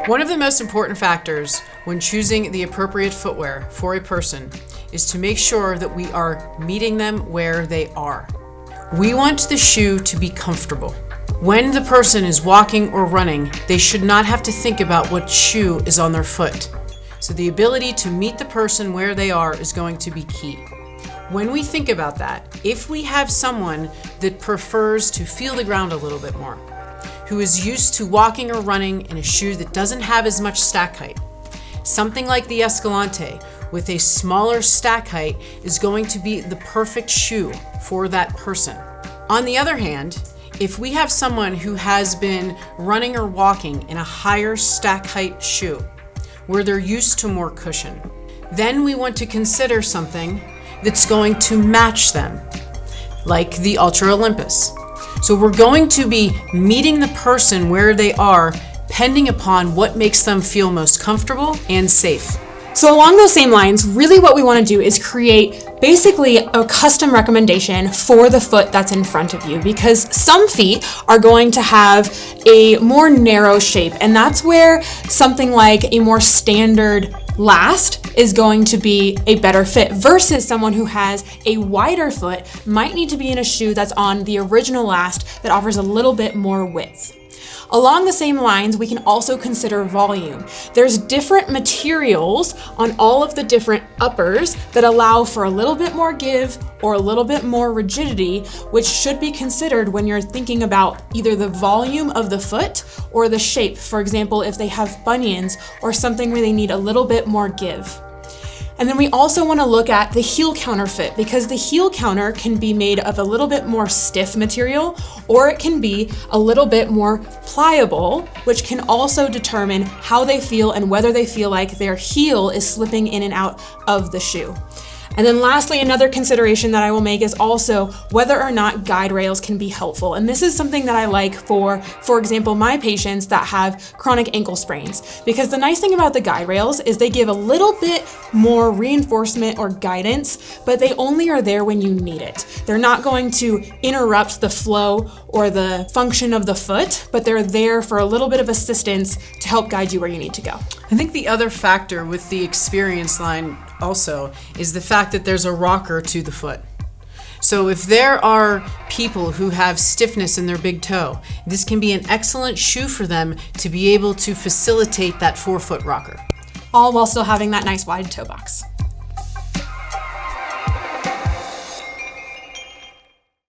One of the most important factors when choosing the appropriate footwear for a person is to make sure that we are meeting them where they are. We want the shoe to be comfortable. When the person is walking or running, they should not have to think about what shoe is on their foot. So the ability to meet the person where they are is going to be key. When we think about that, if we have someone that prefers to feel the ground a little bit more, who is used to walking or running in a shoe that doesn't have as much stack height, something like the Escalante with a smaller stack height is going to be the perfect shoe for that person. On the other hand, if we have someone who has been running or walking in a higher stack height shoe, where they're used to more cushion, then we want to consider something that's going to match them, like the Ultra Olympus. So we're going to be meeting the person where they are, depending upon what makes them feel most comfortable and safe. So along those same lines, really what we want to do is create basically a custom recommendation for the foot that's in front of you, because some feet are going to have a more narrow shape, and that's where something like a more standard last is going to be a better fit, versus someone who has a wider foot might need to be in a shoe that's on the original last that offers a little bit more width. Along the same lines, we can also consider volume. There's different materials on all of the different uppers that allow for a little bit more give or a little bit more rigidity, which should be considered when you're thinking about either the volume of the foot or the shape. For example, if they have bunions or something where they need a little bit more give. And then we also want to look at the heel counter fit, because the heel counter can be made of a little bit more stiff material, or it can be a little bit more pliable, which can also determine how they feel and whether they feel like their heel is slipping in and out of the shoe. And then lastly, another consideration that I will make is also whether or not guide rails can be helpful. And this is something that I like for example, my patients that have chronic ankle sprains. Because the nice thing about the guide rails is they give a little bit more reinforcement or guidance, but they only are there when you need it. They're not going to interrupt the flow or the function of the foot, but they're there for a little bit of assistance to help guide you where you need to go. I think the other factor with the experience line also is the fact that there's a rocker to the foot. So if there are people who have stiffness in their big toe, this can be an excellent shoe for them to be able to facilitate that forefoot rocker. All while still having that nice wide toe box.